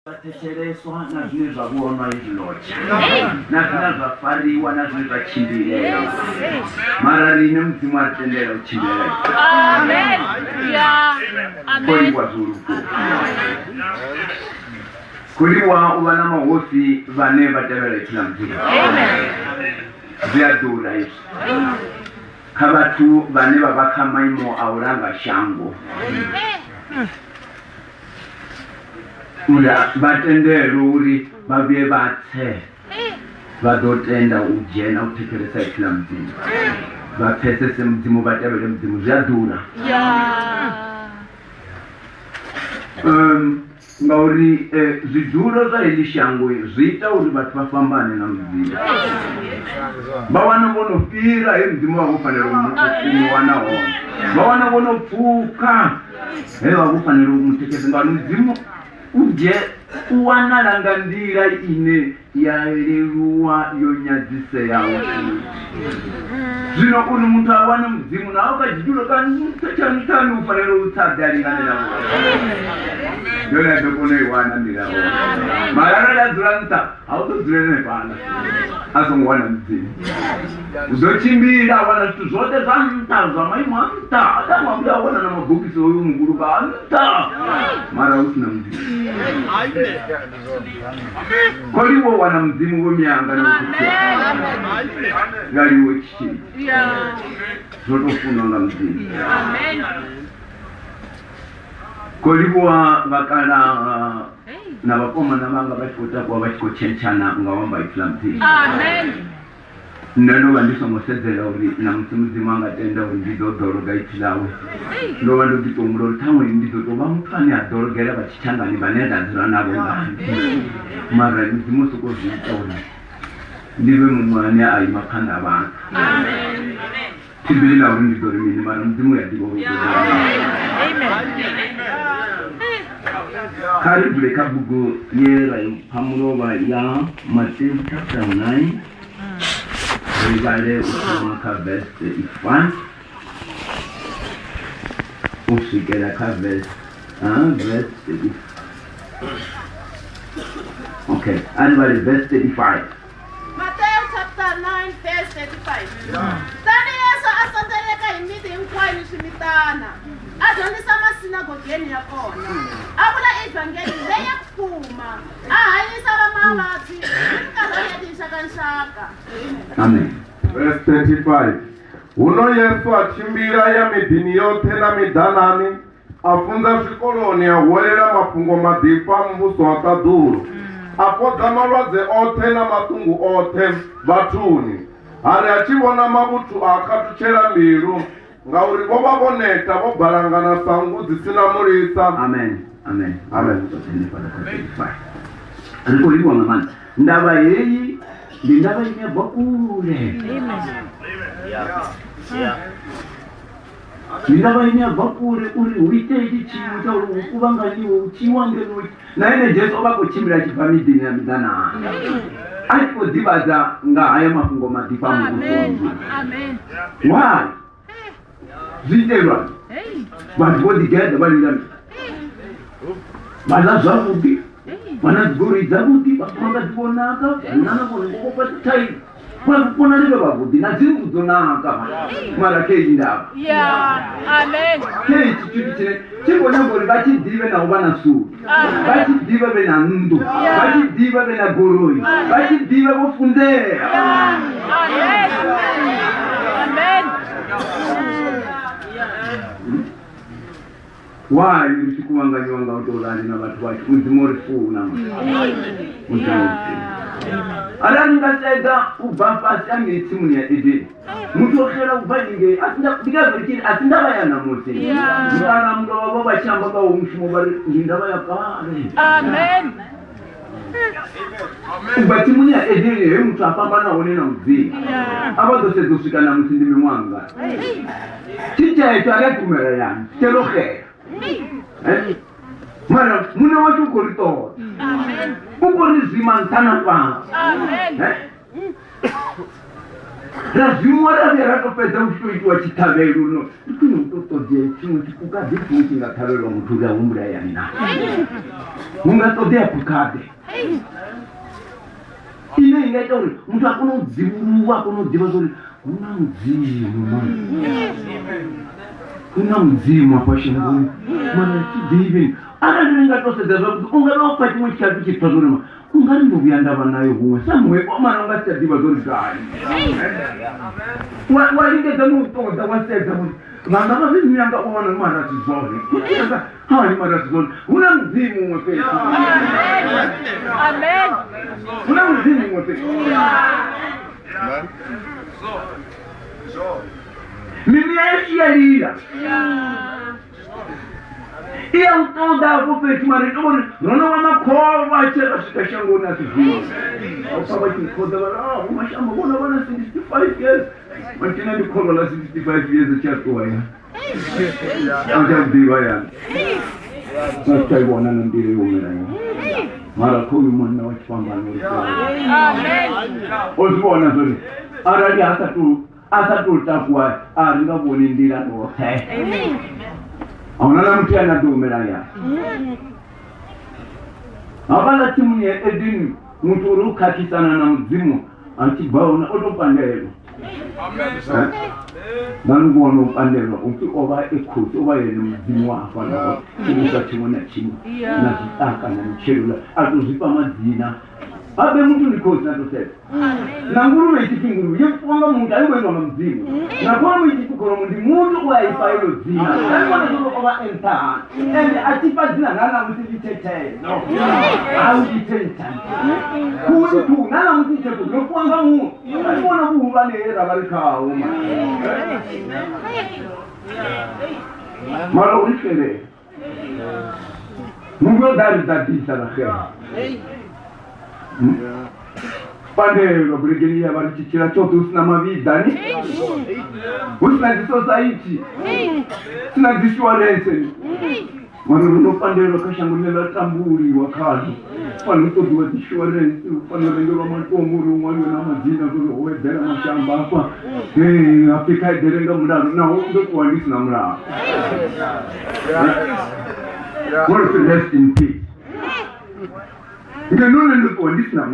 Tetereswa na zile za kuona izilocha na zile za fariwa na zile za chimbile mara lini mzimu atendera uchimbile. Amen. Yeah. Amen. Kuliwa ubana mawofi vane batebele kila mzimu. Amen. Vyadura hizo kabatu vane babaka maimo auranga shango ula batendera uri babye bathe badotenda ujena utekeleza kila mzimu bapesese mzimu batebele mzimu vyadura. Ngauri ziduro za ilishango zita uri batu bafambane na mzimu bawana bono pira mzimu wakufanira umuwana wona bawana bono pfuka wakufanira umutekezi ngano mzimu uje uwanalanga ndira ine yaleruwa yonyadzise yawo zvino uri muntu awana mzimu nawo kajidulo kanitani ufanira utsadalingane navo yona ndokone iwana ndirawo marara dadzura nta autodzurene pana azongwana mzimu uzochimbira awana zvitu zvote zvanta zvamaimwa anta atamwabuda awana namabhokisi oyu muguruka anta mara usina mzimu koliwo wana mzimu wemyanga nokutia ngaliwo chii zvotofunwa nga mzimu koliwa vakala na vakomana vanga vachikotakwa vachikochenchana ngawamba itula mzimu ndandova ndisongosedzera uri na mudzimu angatenda uri ndizodhoroga itilawe ndova ndotitomura uri tamwe ndizotova mutu ane adhorogera vachichangani vanedadzira navo ngani mara mudzimu sokozviita uri ndive mumwe ane aimapanda vanhu tibirila uri ndidori mini mara mudzimu yadivo karibule kabugo yera pamurova ya Matthew chapter 9 Regale usomaka verse 35 usikela ka verse 35 okay, anybody verse 35 Matthew chapter 9 verse 35 Tani Yesu asondeleka imidi inkwani shimitana adonisa masinagogeni yakona abula ivangeli leya kupuma ahayisa bamabati nkazayedisha kanshaka. Amen. Verse 35 Uno Yesu achimbira ya midini yote na midanani afunza zvikoloni aholera mafungo madipa mbuso wakadhuru apodza malwadze ote na matungu ote vatuni ari achivona mabutu akatuchera mbiru ngauri vova voneta vobarangana sangu dzisina murisa. Amen. Amen. Amen. Arikoliwa ngamani ndava yeyi ndindava inebva kure ndindava inebva kure uri uite ichi chinhu chauri ukuvanganiwe uchiwangenuti naine Jesu ovakuchimbira achibva midhini ya midanani achikodzivadza ngahaya mafungo madipa mukusonzi. Why? Zviterwa vanhu vodigedha valindami vanazva kuti vanadzigoridza kuti vakanga dzivonaka vananakonekokopatai vakupona lero vavhudhi nadziri kudzonaka mara keiji ndava keiji chuti chine chingonyambori vachidhive navo vana suru vachidhive vena ndo vachidhive vena goroi vachidhive vofunzera. Why you should come and go out to land in about what with more food now? Alanga said that Ubapa sang it to me a day. Mutoka Ubani, I think I am a Musi. I'm going over Shamba in the Amen. But Timunia a day, Mutapamana on in Z. About the Susikana Musim Wanga. Teacher, I like to Marian, Telohe. Mara, muna watu korito. Amen. Uko ni zimantana pa. Amen. razimo rave ratopedza kutoitwa chitavelo no ikunototodzea chimwe chikukadhe chimwe chingatavelo mutu raumbirayani na mungatodea kukadhe ine ingaita kuti mutu akonodzivuruwa akonodziva zori kuna mudzimu mani kuna mudzimu apashina mana chidivini akandingatosedzera zvakuti unganopa chimwe chikapi chitwa zorima ungarindokuya ndava nayo humwe samwe omana ungasichadziva zori kani walingedza nokutoda wasedza kuti vanga vazvinyanga ona maratizori hai maratizori una mudzimu umwe pesi una mudzimu umwe pesi mimi yaishiyalira iya utoda kupeti maritoni nono wamakhova achekasvika shangoni asizviwa opava chikoda vala mashamba vona vana 65 years matina ndikhova la 65 years echatoya achakudiva yani achaivona nandiri umirayo mara khovi mwana wachipambano ozvivona zori arali asatutakuwa aringavoni ndira dose aunana muti anadomeraya avala timu ya edini mutu uri kukakisana na mudzimu achibvaona otopandelo nanuvona upandelwa uti ova ekoti ova yene mudzimu wafanaa chimusa chimwe na chimwe nazvidaka namicherula atozvipa madzina abe mutu nikosi natoseka nanguruve ichiti nguruve yefonga muntu aivoendwa namudzimu nakuva muichitukoro mundi muntu uaipa ilo dzina aivona zvinokova entahana ende achipa dzina nanamusititetee auchitentani kuntu nanamusiteko nokuanga munhu aivona kuhuva neera varikawo mara urifere mungodarizadisa rahera pandelo kuregenia varichichira choto usina mavidani usina disociety usina dissurance mwana runopandelo kashangurira tamburiwa kadu panotodiwa dissurance panorengerwa matomuru mwari namadzina kuti owedzera mashamba apa apika iderenga muraro nawo ndokuwandisina muraro want to rest in peace. You know the look on this now.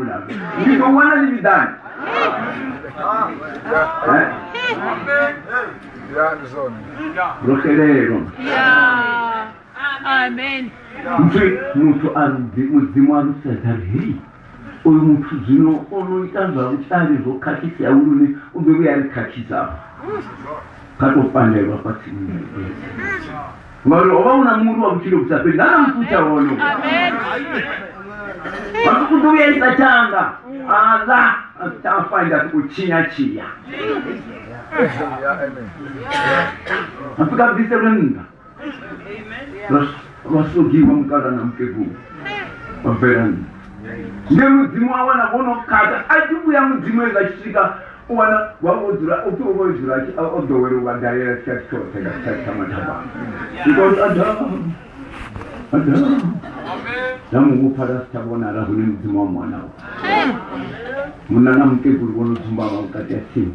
You don't want to live done. Amen. Mutu arudi mudzimu arusadari. Oyo mutu zvino onoita zvautare zvokakisa yaurune ubebe yari kakisa. Katopandelwa patsini. Ngari ovaona munhu wakuchiro kusapenda anamufuta wono. Amen. Wakuduya isachanga. Ala atafaida kuchinya chiya. Amen. Afika biserenga. Wasugiwa mukara na mkegu. Waberani. Ndiye mudzimu awana bono kata achibuya mudzimu ezachika wana wawudura utowozura chi odowero wandayera chachote chachamataba. Because Adam. Amen. Namu upara stabona rahuni mudzimu mwana. Munana mkegu bono dzumba wakati asi.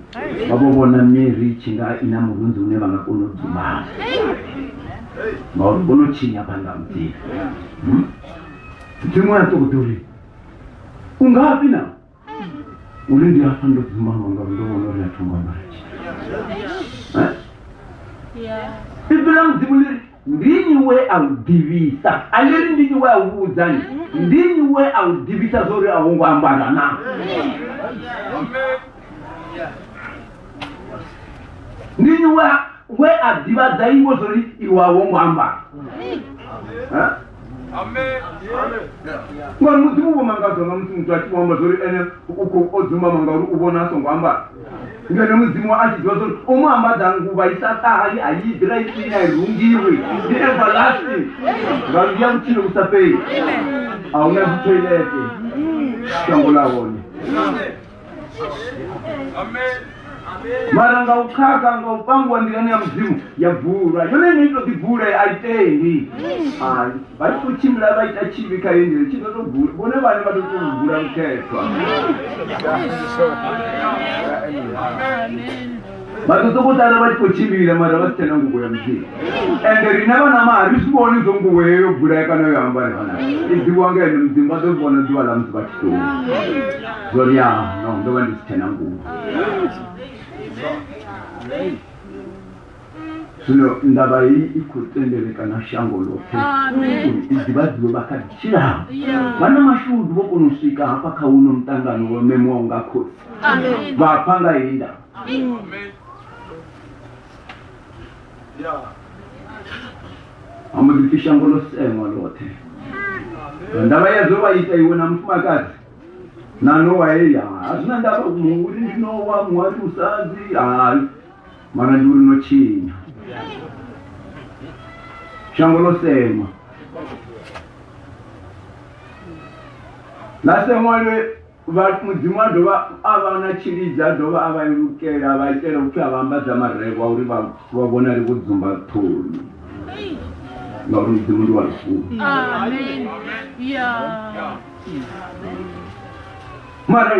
Babona Mary chinga ina murunzi une vangakono dzumba. Bono chinya panga mti. Dzumba yatokuduri. Ungapi na? Ulindi hapa ndo zimama ngabindobona uri atunga marachi. Ibila mzimuliri ndinyi we audivisa. Aliri ndinyi we auduzani. Ndinyi we audivisa zori aungu ambara na. Ndinyi we adivaza ingo zori iwa aungu ambara. Amen. Kwa mudzimu womangazo ngamudzimu twati wamba zori ene uko odzuma mangaru ubona so ngamba. Ngene mudzimu achidziwa zori omamba dzanguva isata hali ayidira isina irungiwe. Ndi everlasting. Ngambiya mchilo kusapei. Auna kutoilete. Tangola woni. Amen. mara ngaukaka ngaupangwa ndirani ya mzimu yavhura yone inoitokivhura aitendi vatikuchimira vaita chivi kaendere chinotobvura vone vane vatotovhura muketwa vatotokotara vatikochimira mara vasitenda nguvo ya mzimu ende rina vana maharisiwoni izo nguvo yeyo bvura yakanoyoambarivana idziwanga ene mzimu vatozivona dziva lamusi vachitori zoria no ndova ndisitenda nguvo zvino ndava iyi ikutendereka nashango lote idzi vadziwe vakadichira vana mashudu vokonosvika hapa kauno mutangano wememo waungakosi vapangaenda amuditi shango losemwa lote ndava yazovaita iwe namufumakazi nanowaeya hazvina ndava muuri ndinowa mwari usadzi mana ndiuri nochinya shango losemwa lasemwalwe mudzimu adova avana chiridza adova avairukera avaitera kuti avambadza marekwa uri vavona ri kudzumba toni ngauri mudzimu ndi warikuru mara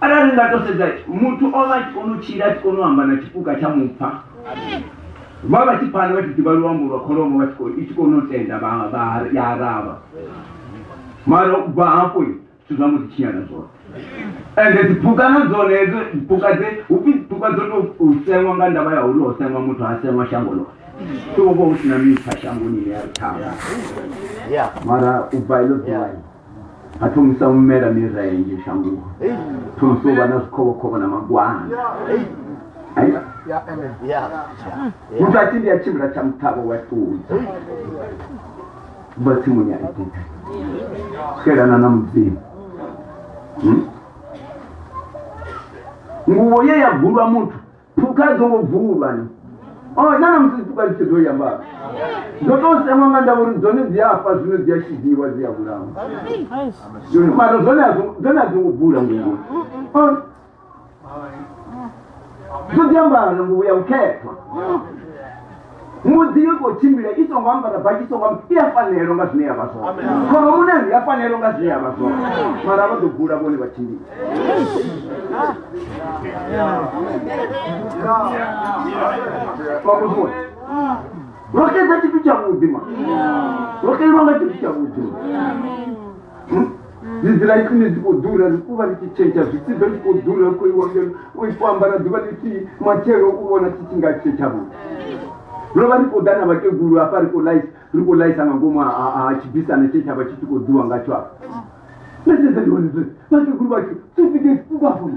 arari ndatosedza mutu ova chikonochira chikonohamba nachipuka chamupa vavachipana vachiti varuwambo rwakoromo ichikonotenda yarava mara kubva hapo tuzvamuzichinyana zvose ende dzipuka nadzona edzo dzipuka dzotosemwa ngandava yaulosemwa mutu asemwa shango lo tova usina mita shango nini yaritanga mara ubva ilodzivai atomisa mumera mirenje shangu tumusova nazvikovokova namagwana mutu atindi yachimbira chamutavo watuudza vatsimunyaitita skerana namudzimu nguvo ye yavhurwa mutu puka dzongovhurwa nana musi puka dzichizoyamba dzotosemwa ngandavori dzone dziyafa zvino dziyashidziwa dziyavhurama mara dzone adzongovhura nguvo dzodziyambana nguvo yauketwa mudziyo kochimbira isongwambara bhachi isongwamba iyafaniro nga zvine yavasoma koro munezvi yafaniro nga zvine yavasoma mara vadzobvura vone vachimbira vakuzua rokeza chitu chavudzi rokeirwanga chitu chavudzi dzidzira ikune dzikodhura rikuva richichenja zvidzidzo rikodhura uifambara dziva richi machero okuona chichingache chavudzi rova rikodana vakeguru apa rikolaisa ngangoma achibvisana chechava chitikodziwa ngacho apa nezezendionizve vakeguru vacho tipidesikuvafu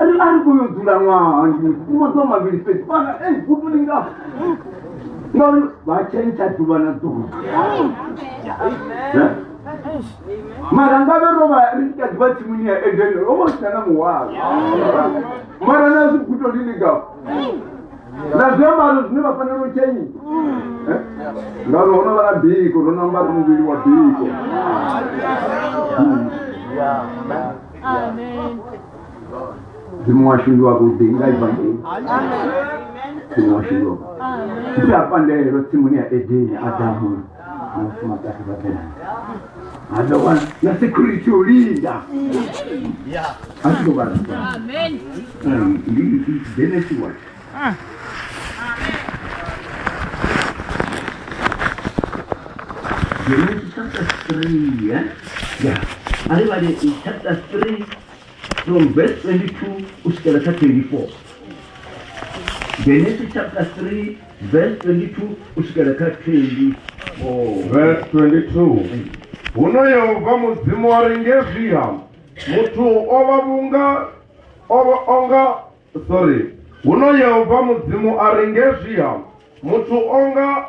ari kuyodzura mwahangi umazuva maviri pesi pana utuningafu ngauri vachenja dhuva nadhuva mara ngaverova rikadziva timunia edeni rovosinana muwavo mara nazviguto rinigafu nazvemaro zvine vafaniro chenyi ngaroona vana bhiko ronamba muviri wa bhiko zimwashundu wako udengaivanei zimwashundu wako ndiapandero timuni ya edeni adamu nafumakati vatena adawana na security ulinda asikobana denesi wacho Genesis chapter 3, Everybody in chapter 3 from verse 22 kusukela 24. Genesis chapter 3 verse 22 kusukela 24. Verse 22. Uno Yehova muzimu waringezviha mutu Uno Yehova muzimu aringezviha mutu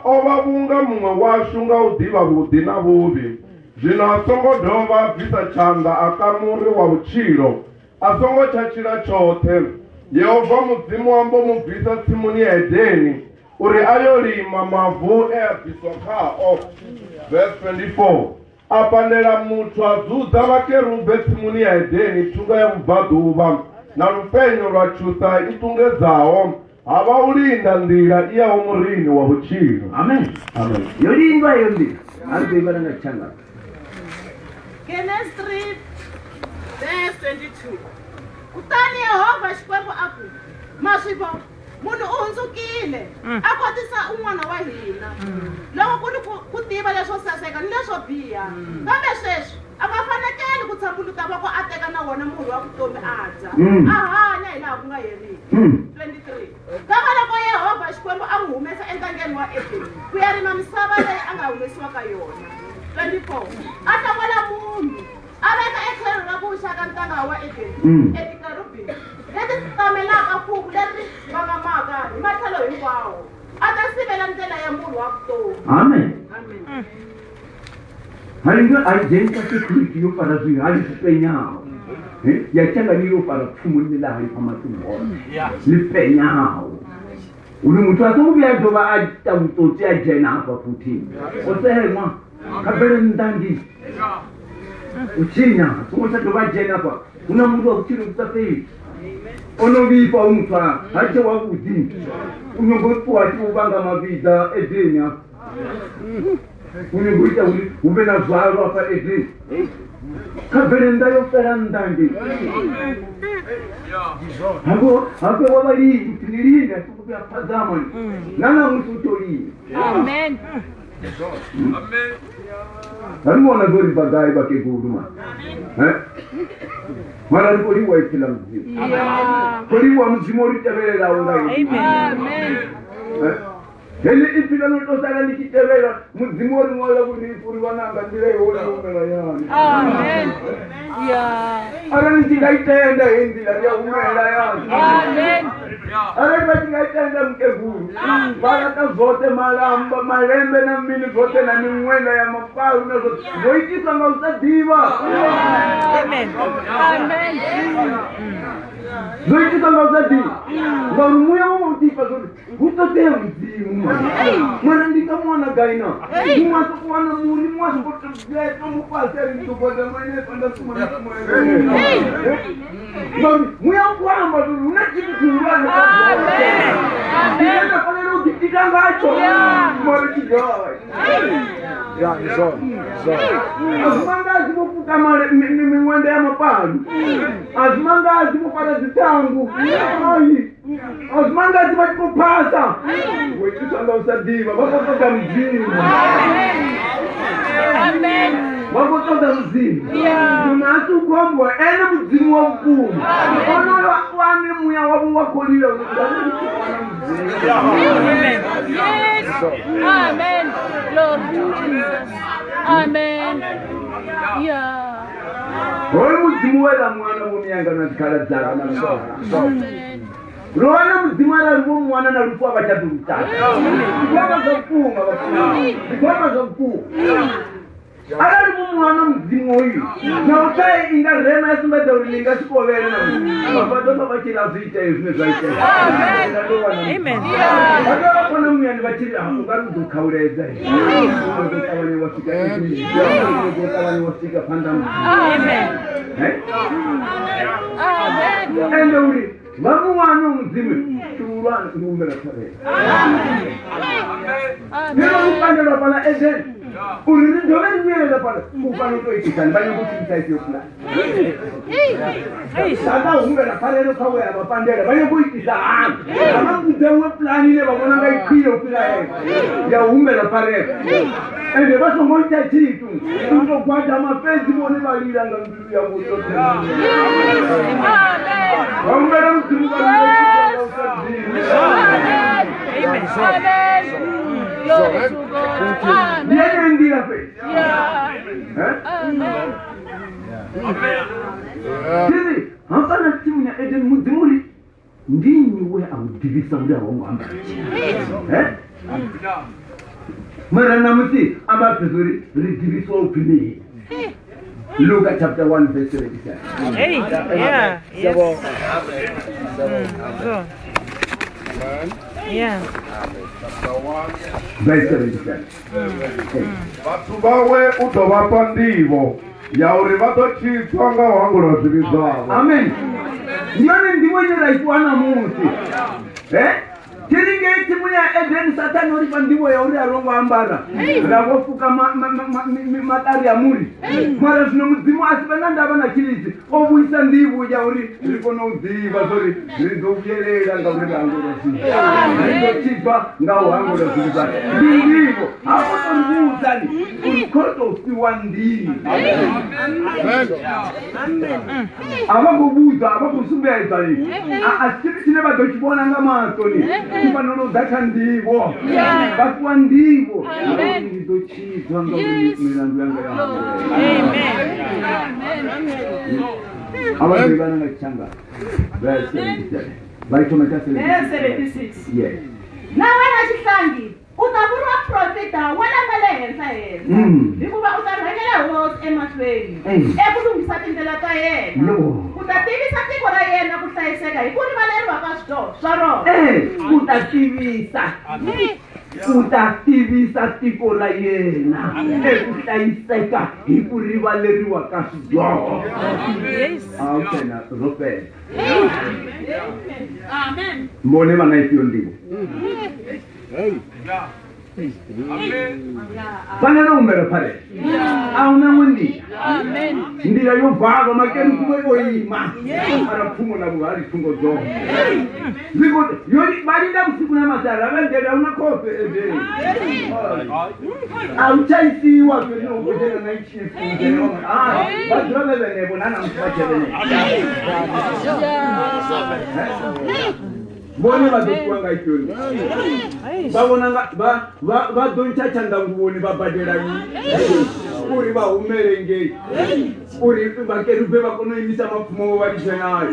ovavunga mumwe washu ngaudiva vudi na vuvi zvino asongodhova abvisa chanda akamuri wa uchiro asongochachira chote Yehova muzimu wambomubvisa tsimuni yaedheni uri ayolima mavhu eabviswa kao. Verse 24. Apandela mutu adzudza vakerubhe tsimuni yaedheni tunga yekubva dhuva na lupenyo lwa chuta itungezawo abawulinda ndira iya umurini wa buchiro. Amen. Amen. Yolindwa iyo ndira azibana na changa. Genesis 3 verse 22. Kutani Yehova Xikwembu aku maswivo munhu u hundzukile a kotisa un'wana wa hina loko ku ni ku tiva leswo saseka ni leswo biha kambe sweswi a nga fanekeli ku tshambuluka voko a teka na wona murhi wa vutomi a dya a hanya hi laha ku nga heriki. 23 kama loko Yehova Xikwembu a n'wi humesa entangeni wa Edeni ku ya rima misava leyi a nga humesiwa ka yona. 24 a hlongola munhu a veka etlhelo ra ku vuxaka ntanga wa Edeni etikarubini leti tamelaka pfuku leri vangamaka hi matlhelo hinkwawo a ta sivela ndlela ya munhu wa vutomi. Amen. Amen. Halinga agenda security yo para zwi hali sipenyao. Ya changa ni yo para pfumuni la hali pamatumbo. Ni penyao. Uri muthu atomubya doba a mutoti a jena hapa futhi. Osehema kabere ndandi. Uchinya, tumota doba jena hapa. Kuna mtu akuchiri kutafei. Ono bipa umtwa hache wakudi. Unyongo ati ubanga mabiza Edeni. Unyongoita ube na zwaro hapa Edeni. Kabelenda yo ferandandi. Hapo wabali tinilinda tukupia pazamani. Nana mtutori. Amen. Amen. Haruona gori bagai bake guduma. Mara koli wa Islam. Koli wa mzimori tabela ungai. Amen. Hele ipila no tosala nikitebela mzimori ngola kunipuri wananga ndile yona umela yani. Amen. Ara ntingaitenda hindi ya umela yani. Amen. Ara batingaitenda mkeguru. Baraka zote malamba malembe na mini zote na mingwenda ya mafaru na zote. Zoitisa ngausadiva. Amen. Amen. Zoitisa ngausadiva. Ngaumuya mutipa zote. Utotea mzimu. Mwana ndika mwana gaina. Mwana kuwana muri mwana kutugeto mupaseri ndukoza mwene panda kumana kumana. Muya kwamba unachitu kuwana. Amen. Ndienda pale ukitanga mwana kigawa. Ya zo. Azimanga zimufuka male mingwende ya mapanu. Azimanga zimupata zitangu. Ai. Azimanga zimakupasa. Wetu sanga usadiva bakotoka mzimu. Amen. Bakotoka mzimu. Tunatu kwamba ene mzimu wa mkuu. Ono wani muya wabu wakolila. Amen. Yes. Amen. Lord Jesus. Amen. Yeah. Oyo mzimu wela mwana mumianga na zikala zara na msora. Amen. Rwana mzimara rumu mwana na rufu abachadu mtaka. Zikoma zofunga wafunga. Zikoma zofunga. Ala rumu mwana mzimu huyu. Na utai inga rema ya sumba ulilinga siku wele na mabato mabachila zita yusme zaita. Amen. Aga wakona mwya ni bachili ugaru dukaureza. Ugaru wasika ezi. Ugaru wasika pandamu. Amen. Amen. Enda uli. Vamu wano mzimu. Tuurana kumbela tare. Amen. Nero upandela pala Edeni. Uli ndoveni mwela pala. Upano to ikitani. Banyo kuchita isi okula. Sasa umbela pala eno kawe ya mapandela. Banyo kuchita anu. Ama kuzewe plani ne wakona nga ikile okula ya umbela pala. Ende baso ngoita chitu. Tuto kwa jama pezi mwone walila nga mbilu ya mwoto. Umbela mzimu kwa Glory to God. Amen. Yeye ndira fe. Amen. Sisi hapana timu ya Eden mudimuli ndini we amudivisa ule awongamba. Mara namuti abapezuri ridiviso upini. Luke chapter 1 verse 27. Hey, yeah. Yes. Yeah. Verse 27. Vatu bawe udovapa ndivo yauri vatochitswa nga wangula zvivi zvavo. Amen. ndione ndimwenye raitwana musi tiringeti muya Edeni Satani uri pandivo yauri arongo ambara ravofuka madari amuri mara zvino mudzimu asi vanandava na chilizi ovuisa ndivo yauri rikonodziva sori rizovuyerera ngauri rangorazvirindochibva ngauhangorozviriva ndindivo akotorivuuzani urikotofiwa ndii avakubuza avakusumbeaizani asi chine vadochibona ngamasoni Ipanolo daka ndivo, bakwa ndivo, ndizochizwa ngauri milandu yanga yangu. Abantu bana ngachanga. Verse 77. Baitoma 76. Yes. Na wena chihlangi, utavurwa profeta wala ngale henhla. Hikuva utarhangela hosi emahlweni. Ekulungisa tindlela ta yena. Utativisa tiko ra yena ku hlayiseka hi ku rivaleriwa ka swa rona. Utativisa tiko ra yena. Ku hlayiseka hi ku rivaleriwa ka swa. Amen. Robert. Amen. Mbone vana hiyo ndivo. Fanele umere pale. Auna mundi. Ndira yovhava makeri kumoyoima. Arapfumo na buhari tungo zo. Ziko yori barinda usiku na masara vendera una kofe ende. Auchaisiwa kweno ngojera na chifu. Badrole bene bonana mfache bene. Bone vadokuwanga ikyoni vavonanga vadonchacha ndanguvoni vabhaderani uri vahumere ngei uri vakerupe vakonoimisa mapfumo varichenayo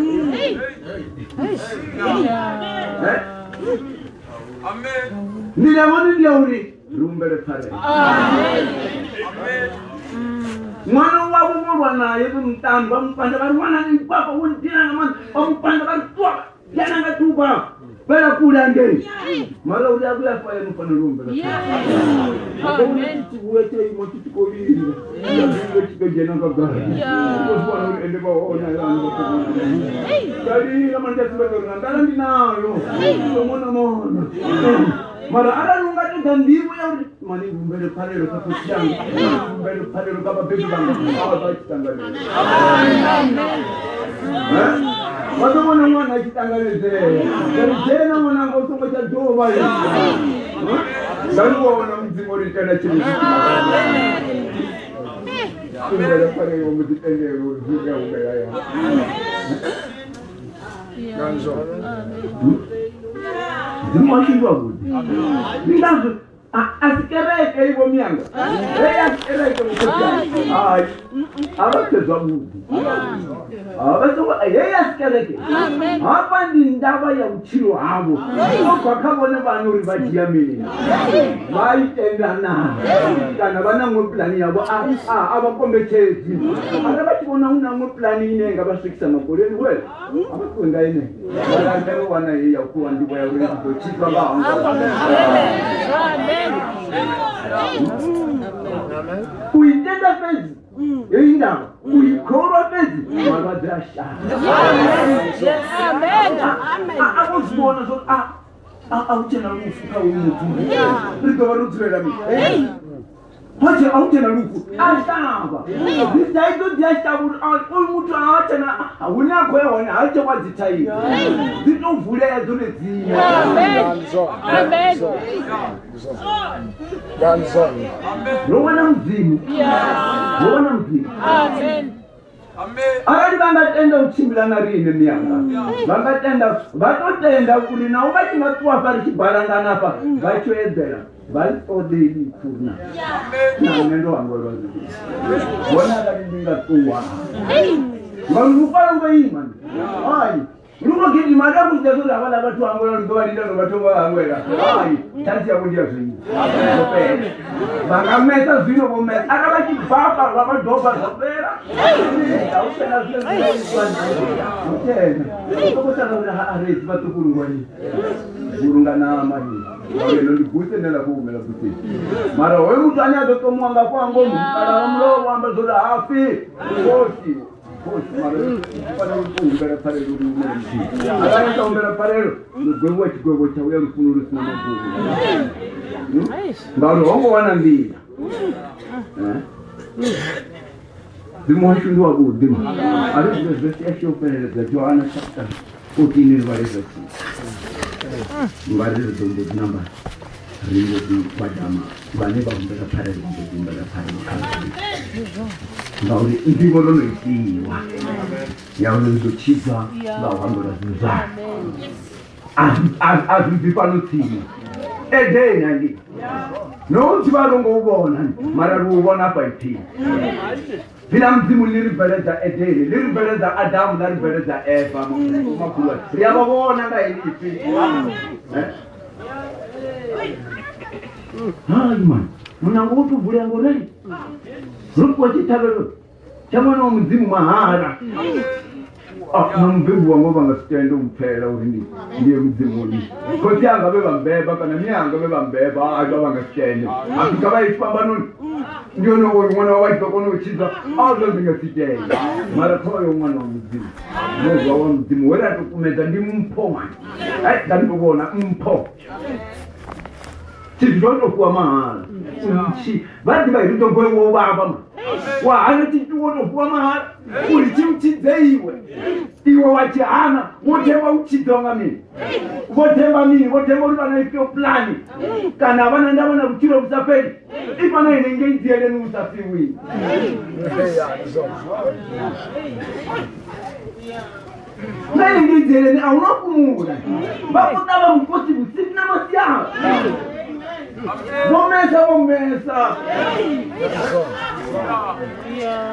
ndinavoni ndiyauri rumbere pare mwana wavo vorwa naye vemutano vamupanda vari wana nikwapa wondirana mwana vamupanda vari tuwa yananga tuba bela kula ngeni mara uri akuya faya mufana rumbe amen tuwete imoti tukolira ngo tikojena ngagara ngoswana uri ende baona yana bakona kali amanda tubero ndala ndinayo mona mara aralunga tendivo ya mani rumbele palero kafuchanga rumbele palero kaba bebi banga abachitanga Watomona mwana achitanganezera. Jena mwana ngosongo cha dova ya. Ndalikuona mzimu ritana chini. Kumbele pale yo mutitendero zuga ubera ya. Ganzo. Zimwashindwa kuti. Ndazo asikereke hivyo mianga. Asikereke mkoja. Abatezwa mungu. Yeye asikereke. Hapa ndi ndava ya uchiro havo. Kwakabone vanhu uri vajiyamini. Vaitendana. Kana vanamwe plani yavo avakombechezi. Aka vachivona unamwe plani inenga vasvikisa makoreni wele. Avakuenga ine. Varandero wana yeye yakuwa ndipo ya uri kuchitwa vao. Uitenda pezi. Ainda uikora pezi. Maradrasha. Amen. So autena lufu umutu. Riko varudzera mi. Hoje autena lufu. Ashamba. Ndaido ndiashtabura umutu aatena awuna kwewona acha kwadzitayi. Ndinovulea zone dziya. Amen. Ganson. Rowana mzimu. Rowana mzimu. Amen. Arali vangatenda uchimbilana rine miyanga. Vangatenda vatotenda kuti nawo vachingatuwa pari chibarangana pa vachoedzera vatodei kurna. Namendo wangu rozvi. Bona kati ndingatuwa. Vanguparongo imani. Ai. Ruko kiti madamu jazola wala watu wangola ndo ndilo watu wangwela. Ai, tanti yakundia zvinyi. Vangameta zvino bometa. Akabaki baba vadoba zvapera. Ausena zvino. Utena. Kokotana arezi vatukurungwani. Kurungana amani. Wale ndikute nela kuumela kuti. Mara wewe mtu anya dotomwanga kwangu, kala mlo wamba zola hafi. Wosi. umbera parero abana umbera parero gwego chigwego chawe rufunuru sina mabubu ngalo wana ndira Dimoshu ndo abudima ari bezesi ashopeleza Joana chapter 14 verse 6 ngari ndo namba ringo di padama bane bambera parero umbera parero ngauri ndivo lonoitiwa yaunozocidzwa vahwangoradzidza azvibvi panotsima edheni andi nokuti varongouona mara ruuvona paipini vina mudzimu liribveredza edheni liribveredza adamu laribveredza eva makulu riyavavona ngainipi hai man munango utubvura ngorei rupo chitavero chamwana womudzimu mahara namubhebhu wangu vangasitenda umupfera uri ndiye mudzimu uri koti anga vevambeba kana mianga vevambeba acho vangasitenda asvika vaifamba noni ndionowo mwana wavaitokonochidza azozvingasitenda mara toyo mwana womudzimu nozwa wamudzimu weratokumedza ndimumpo mwana ndandikuona mumpo Chidonokuwa mahara. Vati vairitomboewo vava. Wahana chidonokuwa mahara. Uri chimchidze iwe wachihana wotemba uchidonga mini. Wotemba mini, wotemba uri vana ifyo plani. Kana vana ndavana kuchiro kusapeli. Ipana inenge idziele nusafiwi. Inenge idziele ni auna kumura. Vakutava mkosi busini na masiyaha. Bomesa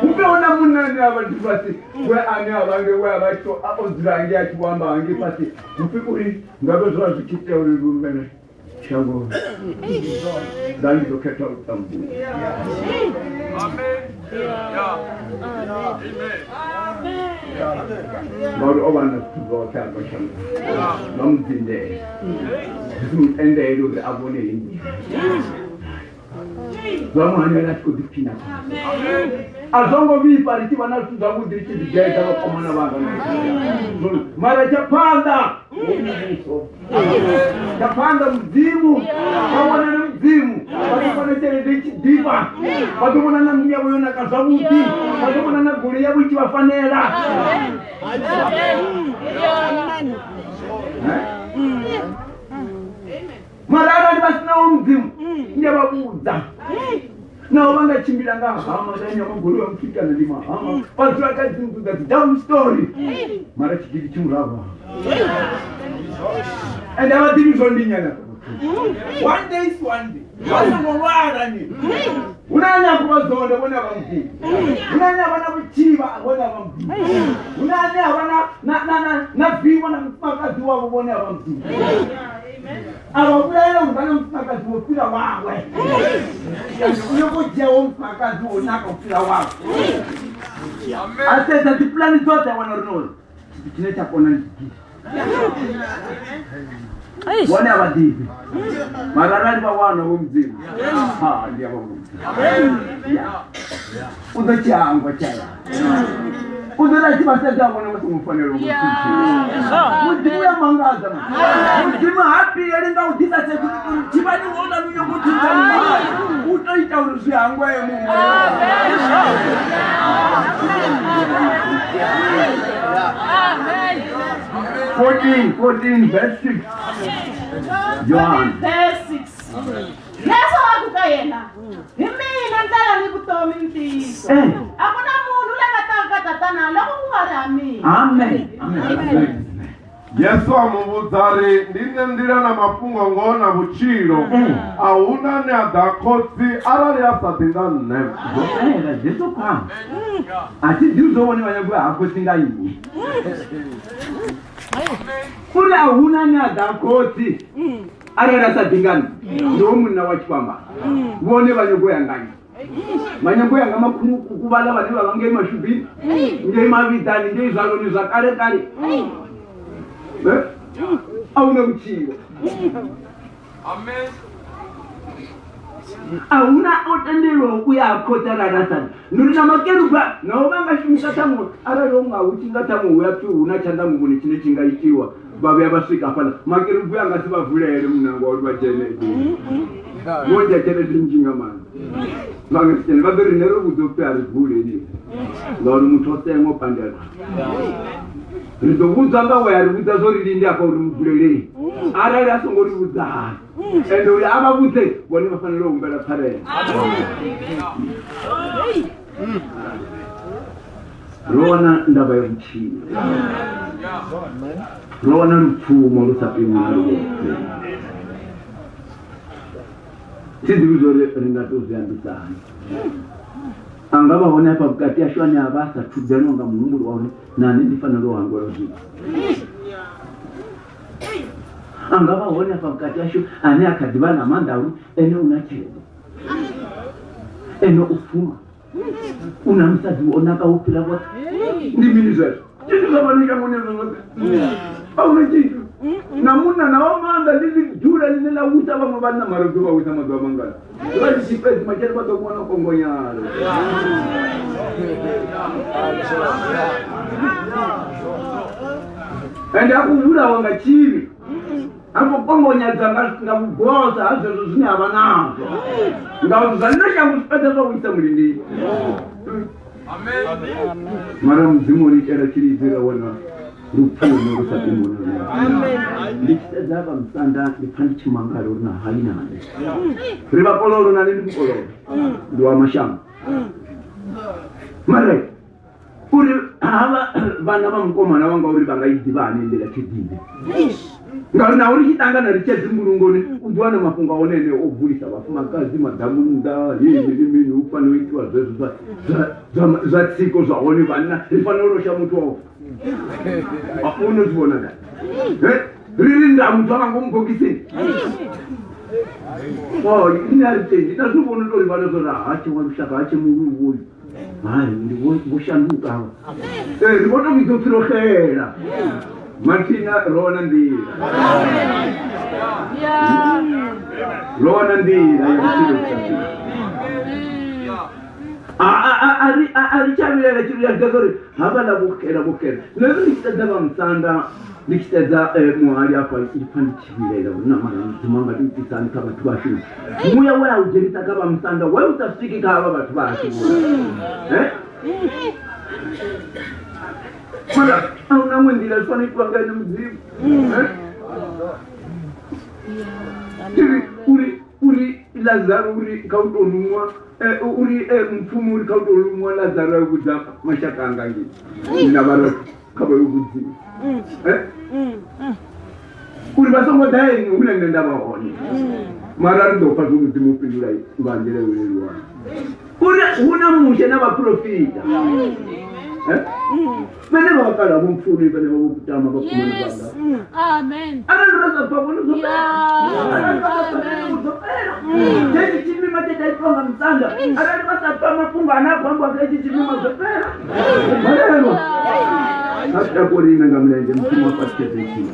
upeona munani abantu bati we ani abange we abacho apozirange achiwamba wange pati upikuri ngabe zwa zikite uri rumene chango dali doketa utambu amen Lord obana tugo chako chango namdinde ende ero abone indi Vamos a ver con disciplina. Azongo vi pariti wana tuzamu diriki dijeta kama na banga. Mara chapanda. Chapanda mzimu. Kama na mzimu. Bakona tele diriki diva. Bakona na mia wona kazamuti. Bakona na gure ya wichi wafanera. Marara ndibasina umzimu ndiyababuza nawo bangachimbira ngahama ndanya maguru amfika ndima hama watu akazinguza down story mara chikiri chimurava and I didn't zondinyana one day wasongowara ni unanya kubazonda bona bamzi unanya bana buchiba bona bamzi unanya bana na viwa na mfakazi wabo bona bamzi ababulala ngibana mfakazi wofila wawe uyokujya womfakazi wonaka ufila wawe amen aseza diplani zote wanorono kineta kona ndiki wane abadivi mararani bawana womzimu ha ndiya womzimu uzochangwa chaya uzona chibaseza bona mufunelo mudzimu ya mangaza mudzimu happy elinga udisa chibani wona lunyo kutita utoita uruziyangwa yemungu amen 14 verse 6 John verse 6 Yesu akukayena imina ndala nikutomi mtisi akuna mundu lengatakatana loko kuharami amen amen Yesu amubuzari ndine ndira na mafungo ngona buchiro auna ne adakotsi arali asatinda nem Yesu kwa ati ndizo woni wanyagwa akotinga yini kula auna ne adakotsi arali asatinga ndo munna wachipamba wone wanyagwa yangani manyango yanga makuru kukubala bane babange mashubi nge mavitani nge zaloni zakale kale auna buchiyo amen auna otendero kuya kotara rasana nurina makeruba no banga Tingatamo araronga utingatamo uyaphi unachanda mubuni chine chingaitiwa babe abasika pala makirubu yanga sibavulele munango olibajene ngoja chene tinjinga mani ngangitene babere nero budope arivule ni ngalo mutosengo pandela ridobuza ngawe aribuza zori lindi akorivulele arali asongoribuza ende uri ababuze bone bafanele umbela pare Rona ndaba y'ubuciro Rona rupfumo rusapimwa rwose Sidibizore ringatuzi yandisana Angaba hone hapa bukati ya shwani abasa Tudeno nga mungu waone Nani ndifana roho wangu rozini Angaba hone hapa bukati ya shwani Ane akadibana mandaru Ene unachele Ene ufuma unamsaji onaka upila wote ndi minister kitu kama ni kama ni zote au ni kitu namuna naomba ndizi jura linela uta ba mabana marogo ba uta madwa mangala bali sipezi majari ba dokwana kongonyalo ende akuvula wanga chivi Apo kongonya zanga ngabugoza azo zini abanazo ngawuzalina shamupete zo wita mulindi Amen Mara mzimu lichera chilizira wana rupfumo rusapimo Amen Likitazaba msanda lipandi chimangalo na haina Riba kololo na nini kololo Dua mashamba Mara Uri haba bana bamukoma na wanga uri banga idibane ndela chidinde Ngana uri hitanga na richezi ngurungoni udwana mafunga onene ovulisa bafuma kazi madamunda yini upano itwa zezo za tsiko za oni bana ifanoro sha mutu ofu afuno zibona da ririnda mutu ngomgokisi oh ina ritendi tazubona tori bana zora hache walushaka hache muru wuli hayi ndi boshanduka hawa ndibona ngizofirokela Martina Rona ndira Rona ndira ari chabira chiruya gagori habana bukera nazo nikitazama msanda nikitaza muhali hapa ipandi chibira na mara mtumanga ndisani kama tubashi muya wewe ujerita kama msanda wewe utafiki kama watu bashi Mara, hauna mwendila swani tuangani mzimu Uri Lazaro uri kautolumwa Uri mfumu uri kautolumwa Lazaro yukuza mashaka angangi Inabara kaba yukuzi Uri basongo dae ule ngenda mahoni Mara ndo pasu mzimu pindula Ngandile ule luwa Uri huna mushe na waprofita Bene bakala bumfuni bene bakutama bakumana banga Amen Anandraza pabona zopera Jeji chimi mateta iponga msanda Arani basa pama funga anapamba keji chimi mazopera Malero Hata kuri nga mlenje mtumu wa paskete chimi